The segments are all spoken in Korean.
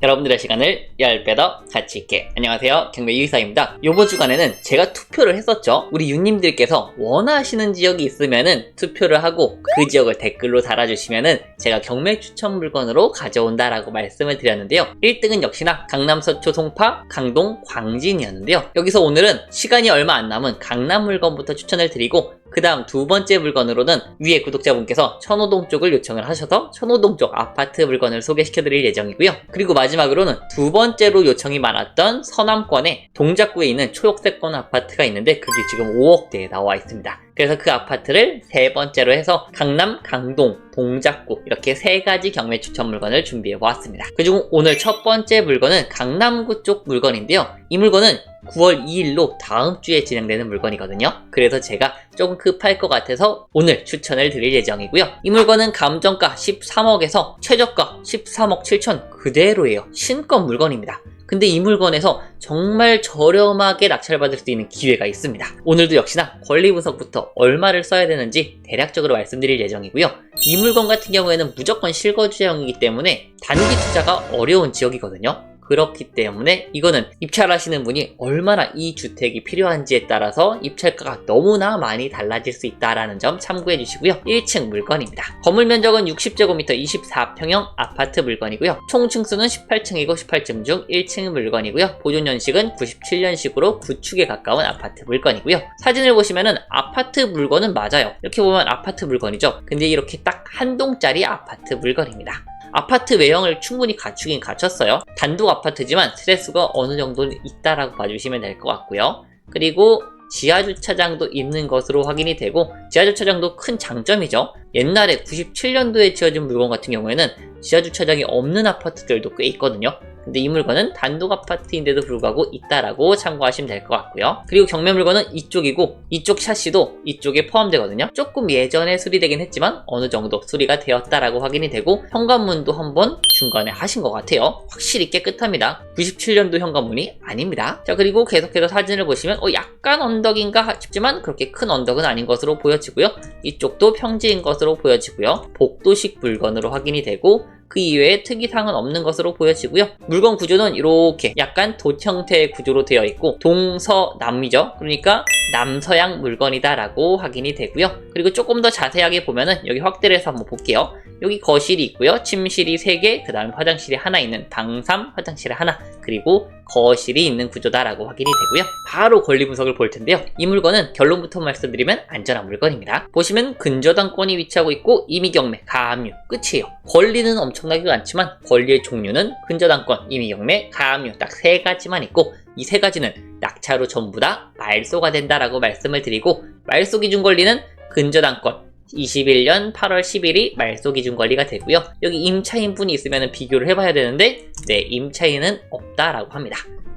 여러분들의 시간을 10배 더 가치 있게. 안녕하세요, 경매 유이사입니다. 요번 주간에는 제가 투표를 했었죠. 우리 유님들께서 원하시는 지역이 있으면은 투표를 하고 그 지역을 댓글로 달아주시면은 제가 경매 추천 물건으로 가져온다라고 말씀을 드렸는데요. 1등은 역시나 강남 서초 송파 강동 광진이었는데요. 여기서 오늘은 시간이 얼마 안 남은 강남 물건부터 추천을 드리고 그 다음 두 번째 물건으로는 위에 구독자분께서 천호동 쪽을 요청을 하셔서 천호동 쪽 아파트 물건을 소개시켜드릴 예정이고요. 그리고 마지막으로는 두 번째로 요청이 많았던 서남권에 동작구에 있는 초록색권 아파트가 있는데 그게 지금 5억대에 나와 있습니다. 그래서 그 아파트를 세 번째로 해서 강남, 강동, 동작구 이렇게 세 가지 경매 추천 물건을 준비해 보았습니다. 그중 오늘 첫 번째 물건은 강남구 쪽 물건인데요. 이 물건은 9월 2일로 다음 주에 진행되는 물건이거든요. 그래서 제가 조금 급할 것 같아서 오늘 추천을 드릴 예정이고요. 이 물건은 감정가 13억에서 최저가 13억 7천 그대로예요. 신권 물건입니다. 근데 이 물건에서 정말 저렴하게 낙찰받을 수 있는 기회가 있습니다. 오늘도 역시나 권리 분석부터 얼마를 써야 되는지 대략적으로 말씀드릴 예정이고요. 이 물건 같은 경우에는 무조건 실거주형이기 때문에 단기 투자가 어려운 지역이거든요. 그렇기 때문에 이거는 입찰 하시는 분이 얼마나 이 주택이 필요한지에 따라서 입찰가가 너무나 많이 달라질 수 있다는 점 참고해 주시고요. 1층 물건입니다. 건물 면적은 60제곱미터 24평형 아파트 물건이고요. 총 층수는 18층이고 18층 중 1층 물건이고요. 보존연식은 97년식으로 구축에 가까운 아파트 물건이고요. 사진을 보시면은 아파트 물건은 맞아요. 이렇게 보면 아파트 물건이죠. 근데 이렇게 딱 한 동짜리 아파트 물건입니다. 아파트 외형을 충분히 갖추긴 갖췄어요. 단독 아파트지만 세대수가 어느 정도 있다라고 봐주시면 될 것 같고요. 그리고 지하주차장도 있는 것으로 확인이 되고 지하주차장도 큰 장점이죠. 옛날에 97년도에 지어진 물건 같은 경우에는 지하주차장이 없는 아파트들도 꽤 있거든요. 근데 이 물건은 단독 아파트인데도 불구하고 있다라고 참고하시면 될 것 같고요. 그리고 경매 물건은 이쪽이고 이쪽 샤시도 이쪽에 포함되거든요. 조금 예전에 수리되긴 했지만 어느 정도 수리가 되었다라고 확인이 되고 현관문도 한번 중간에 하신 것 같아요. 확실히 깨끗합니다. 97년도 현관문이 아닙니다. 자, 그리고 계속해서 사진을 보시면 약간 언덕인가 싶지만 그렇게 큰 언덕은 아닌 것으로 보여지고요. 이쪽도 평지인 것으로 보여지고요. 복도식 물건으로 확인이 되고 그 이외에 특이사항은 없는 것으로 보여지고요. 물건 구조는 이렇게 약간 돛 형태의 구조로 되어 있고 동서남이죠. 그러니까 남서양 물건이다 라고 확인이 되고요. 그리고 조금 더 자세하게 보면은 여기 확대를 해서 한번 볼게요. 여기 거실이 있고요. 침실이 3개, 그 다음에 화장실이 하나 있는 방삼 화장실 하나, 그리고 거실이 있는 구조다라고 확인이 되고요. 바로 권리 분석을 볼 텐데요. 이 물건은 결론부터 말씀드리면 안전한 물건입니다. 보시면 근저당권이 위치하고 있고 임의경매, 가압류 끝이에요. 권리는 엄청나게 많지만 권리의 종류는 근저당권, 임의경매, 가압류 딱 3가지만 있고 이 3가지는 낙찰 후 전부 다 말소가 된다라고 말씀을 드리고 말소 기준 권리는 근저당권 21년 8월 10일이 말소 기준 권리가 되고요. 여기 임차인 분이 있으면 비교를 해봐야 되는데 네, 임차인은 없다라고 합니다.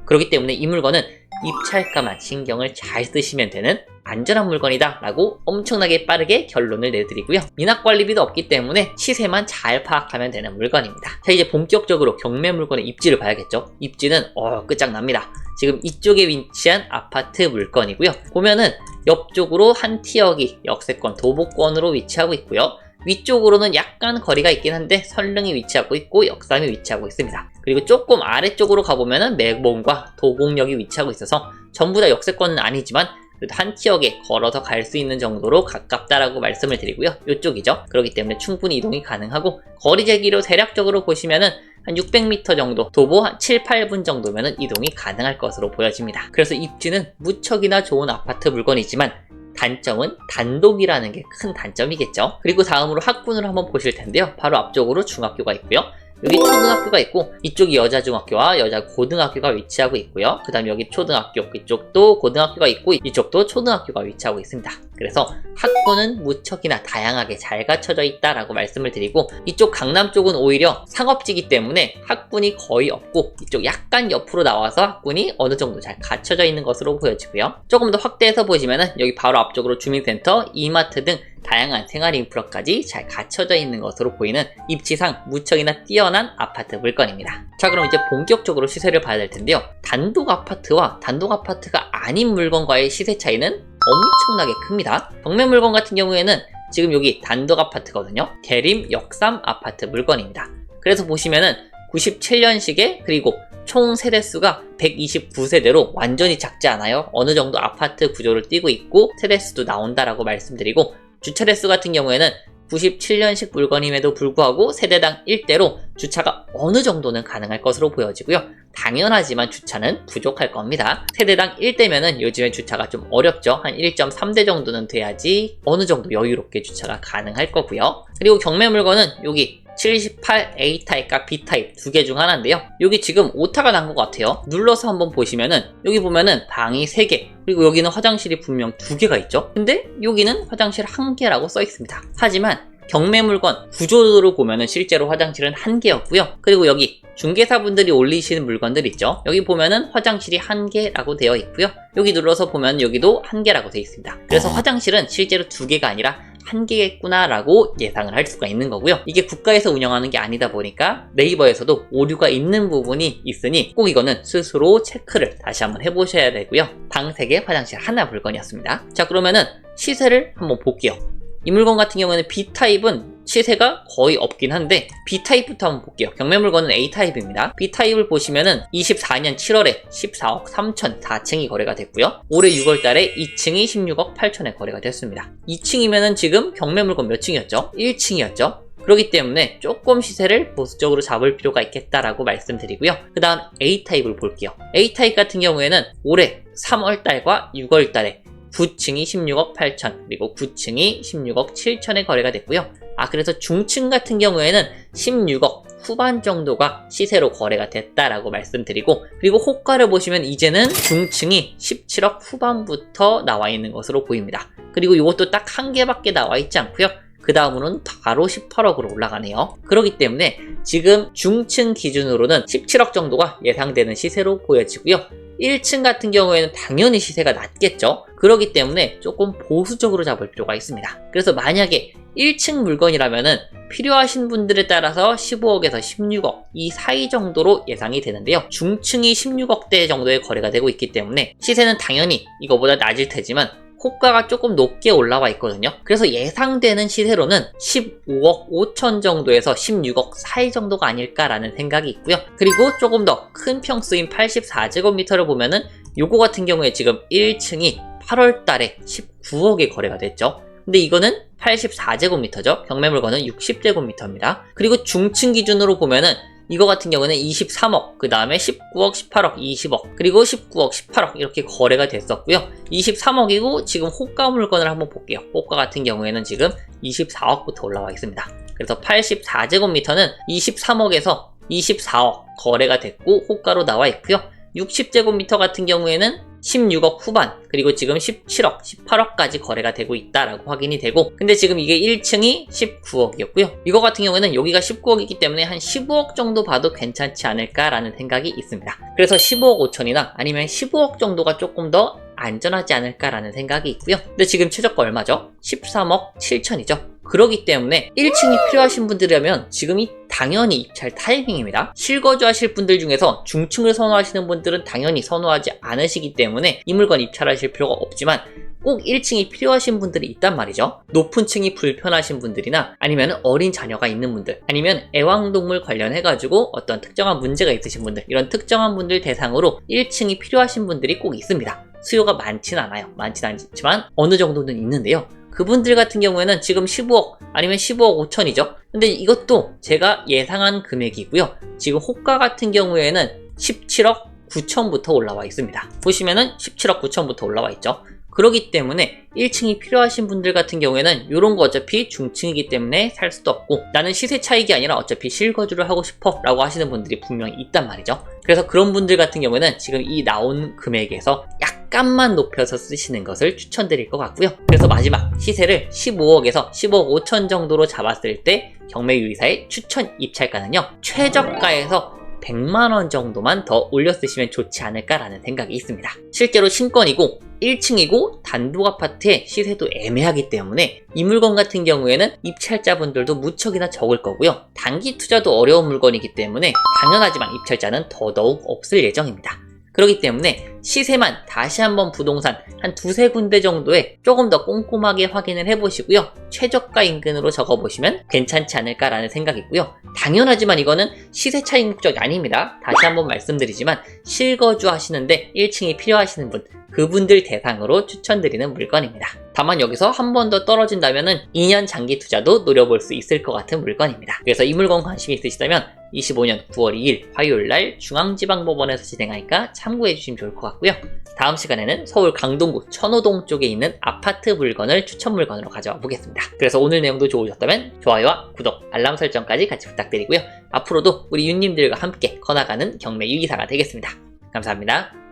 그렇기 때문에 이 물건은 입찰가만 신경을 잘 쓰시면 되는 안전한 물건이다 라고 엄청나게 빠르게 결론을 내드리고요. 미납관리비도 없기 때문에 시세만 잘 파악하면 되는 물건입니다. 자, 이제 본격적으로 경매 물건의 입지를 봐야겠죠. 입지는 끝장납니다. 지금 이쪽에 위치한 아파트 물건이고요. 보면은 옆쪽으로 한 티역이 역세권 도보권으로 위치하고 있고요. 위쪽으로는 약간 거리가 있긴 한데 설릉이 위치하고 있고 역삼이 위치하고 있습니다. 그리고 조금 아래쪽으로 가보면은 매봉과 도곡역이 위치하고 있어서 전부 다 역세권은 아니지만 그래도 한 티역에 걸어서 갈 수 있는 정도로 가깝다라고 말씀을 드리고요. 이쪽이죠. 그렇기 때문에 충분히 이동이 가능하고 거리 재기로 대략적으로 보시면은 한 600m 정도, 도보 한 7, 8분 정도면은 이동이 가능할 것으로 보여집니다. 그래서 입지는 무척이나 좋은 아파트 물건이지만 단점은 단독이라는 게 큰 단점이겠죠. 그리고 다음으로 학군을 한번 보실 텐데요. 바로 앞쪽으로 중학교가 있고요. 여기 초등학교가 있고 이쪽이 여자 중학교와 여자 고등학교가 위치하고 있고요. 그 다음 여기 초등학교, 이쪽도 고등학교가 있고 이쪽도 초등학교가 위치하고 있습니다. 그래서 학군은 무척이나 다양하게 잘 갖춰져 있다라고 말씀을 드리고 이쪽 강남 쪽은 오히려 상업지기 때문에 학군이 거의 없고 이쪽 약간 옆으로 나와서 학군이 어느 정도 잘 갖춰져 있는 것으로 보여지고요. 조금 더 확대해서 보시면은 여기 바로 앞쪽으로 주민센터, 이마트 등 다양한 생활 인프라까지 잘 갖춰져 있는 것으로 보이는 입지상 무척이나 뛰어난 아파트 물건입니다. 자, 그럼 이제 본격적으로 시세를 봐야 될 텐데요. 단독 아파트와 단독 아파트가 아닌 물건과의 시세 차이는 엄청나게 큽니다. 경매 물건 같은 경우에는 지금 여기 단독 아파트거든요. 대림 역삼 아파트 물건입니다. 그래서 보시면은 97년식에 그리고 총 세대수가 129세대로 완전히 작지 않아요. 어느 정도 아파트 구조를 띠고 있고 세대수도 나온다라고 말씀드리고, 주차 대수 같은 경우에는 97년식 물건임에도 불구하고 세대당 1대로 주차가 어느 정도는 가능할 것으로 보여지고요. 당연하지만 주차는 부족할 겁니다. 세대당 1대면은 요즘에 주차가 좀 어렵죠. 한 1.3대 정도는 돼야지 어느 정도 여유롭게 주차가 가능할 거고요. 그리고 경매 물건은 여기 78 A타입과 B타입 두 개 중 하나인데요. 여기 지금 오타가 난 것 같아요. 눌러서 한번 보시면은 여기 보면은 방이 3개, 그리고 여기는 화장실이 분명 2개가 있죠. 근데 여기는 화장실 1개라고 써 있습니다. 하지만 경매 물건 구조로 보면은 실제로 화장실은 1개였고요. 그리고 여기 중개사분들이 올리시는 물건들 있죠. 여기 보면은 화장실이 1개라고 되어 있고요. 여기 눌러서 보면 여기도 1개라고 되어 있습니다. 그래서 화장실은 실제로 2개가 아니라 1개겠구나 라고 예상을 할 수가 있는 거고요. 이게 국가에서 운영하는 게 아니다 보니까 네이버에서도 오류가 있는 부분이 있으니 꼭 이거는 스스로 체크를 다시 한번 해보셔야 되고요. 방 3개, 화장실 1 물건이었습니다. 자, 그러면은 시세를 한번 볼게요. 이 물건 같은 경우에는 B타입은 시세가 거의 없긴 한데 B타입부터 한번 볼게요. 경매 물건은 A타입입니다. B타입을 보시면은 24년 7월에 14억 3천 4층이 거래가 됐고요. 올해 6월달에 2층이 16억 8천에 거래가 됐습니다. 2층이면은 지금 경매 물건 몇 층이었죠? 1층이었죠. 그렇기 때문에 조금 시세를 보수적으로 잡을 필요가 있겠다라고 말씀드리고요. 그 다음 A타입을 볼게요. A타입 같은 경우에는 올해 3월달과 6월달에 9층이 16억 8천, 그리고 9층이 16억 7천에 거래가 됐고요. 그래서 중층 같은 경우에는 16억 후반 정도가 시세로 거래가 됐다라고 말씀드리고, 그리고 호가를 보시면 이제는 중층이 17억 후반부터 나와 있는 것으로 보입니다. 그리고 이것도 딱 1개밖에 나와 있지 않고요. 그 다음으로는 바로 18억으로 올라가네요. 그렇기 때문에 지금 중층 기준으로는 17억 정도가 예상되는 시세로 보여지고요. 1층 같은 경우에는 당연히 시세가 낮겠죠. 그렇기 때문에 조금 보수적으로 잡을 필요가 있습니다. 그래서 만약에 1층 물건이라면은 필요하신 분들에 따라서 15억에서 16억 이 사이 정도로 예상이 되는데요. 중층이 16억대 정도의 거래가 되고 있기 때문에 시세는 당연히 이거보다 낮을 테지만 호가가 조금 높게 올라와 있거든요. 그래서 예상되는 시세로는 15억 5천 정도에서 16억 사이 정도가 아닐까라는 생각이 있고요. 그리고 조금 더 큰 평수인 84제곱미터를 보면은 요거 같은 경우에 지금 1층이 8월 달에 19억에 거래가 됐죠. 근데 이거는 84제곱미터죠. 경매 물건은 60제곱미터입니다. 그리고 중층 기준으로 보면은 이거 같은 경우는 23억, 그 다음에 19억, 18억, 20억, 그리고 19억, 18억 이렇게 거래가 됐었고요. 23억이고 지금 호가 물건을 한번 볼게요. 호가 같은 경우에는 지금 24억부터 올라와 있습니다. 그래서 84제곱미터는 23억에서 24억 거래가 됐고 호가로 나와 있고요. 60제곱미터 같은 경우에는 16억 후반, 그리고 지금 17억, 18억까지 거래가 되고 있다라고 확인이 되고, 근데 지금 이게 1층이 19억이었고요. 이거 같은 경우에는 여기가 19억이기 때문에 한 15억 정도 봐도 괜찮지 않을까라는 생각이 있습니다. 그래서 15억 5천이나 아니면 15억 정도가 조금 더 안전하지 않을까라는 생각이 있고요. 근데 지금 최저가 얼마죠? 13억 7천이죠. 그렇기 때문에 1층이 필요하신 분들이라면 지금이 당연히 입찰 타이밍입니다. 실거주 하실 분들 중에서 중층을 선호하시는 분들은 당연히 선호하지 않으시기 때문에 이 물건 입찰하실 필요가 없지만 꼭 1층이 필요하신 분들이 있단 말이죠. 높은 층이 불편하신 분들이나 아니면 어린 자녀가 있는 분들, 아니면 애완동물 관련해가지고 어떤 특정한 문제가 있으신 분들, 이런 특정한 분들 대상으로 1층이 필요하신 분들이 꼭 있습니다. 수요가 많진 않아요. 많진 않지만 어느 정도는 있는데요. 그분들 같은 경우에는 지금 15억 아니면 15억 5천이죠. 근데 이것도 제가 예상한 금액이고요. 지금 호가 같은 경우에는 17억 9천부터 올라와 있습니다. 보시면은 17억 9천부터 올라와 있죠. 그렇기 때문에 1층이 필요하신 분들 같은 경우에는 이런 거 어차피 중층이기 때문에 살 수도 없고, 나는 시세 차익이 아니라 어차피 실거주를 하고 싶어 라고 하시는 분들이 분명히 있단 말이죠. 그래서 그런 분들 같은 경우에는 지금 이 나온 금액에서 약간만 높여서 쓰시는 것을 추천드릴 것 같고요. 그래서 마지막 시세를 15억에서 15억 5천 정도로 잡았을 때 경매 유의사의 추천 입찰가는요, 최저가에서 100만원 정도만 더 올려 쓰시면 좋지 않을까라는 생각이 있습니다. 실제로 신권이고 1층이고 단독 아파트의 시세도 애매하기 때문에 이 물건 같은 경우에는 입찰자분들도 무척이나 적을 거고요. 단기 투자도 어려운 물건이기 때문에 당연하지만 입찰자는 더더욱 없을 예정입니다. 그렇기 때문에 시세만 다시 한번 부동산 한 두세 군데 정도에 조금 더 꼼꼼하게 확인을 해보시고요. 최저가 인근으로 적어보시면 괜찮지 않을까라는 생각이고요. 당연하지만 이거는 시세 차익 목적이 아닙니다. 다시 한번 말씀드리지만 실거주 하시는데 1층이 필요하시는 분, 그분들 대상으로 추천드리는 물건입니다. 다만 여기서 한 번 더 떨어진다면 2년 장기 투자도 노려볼 수 있을 것 같은 물건입니다. 그래서 이 물건 관심이 있으시다면 25년 9월 2일 화요일날 중앙지방법원에서 진행하니까 참고해주시면 좋을 것 같고요. 다음 시간에는 서울 강동구 천호동 쪽에 있는 아파트 물건을 추천 물건으로 가져와 보겠습니다. 그래서 오늘 내용도 좋으셨다면 좋아요와 구독, 알람 설정까지 같이 부탁드리고요. 앞으로도 우리 윤님들과 함께 커나가는 경매 유기사가 되겠습니다. 감사합니다.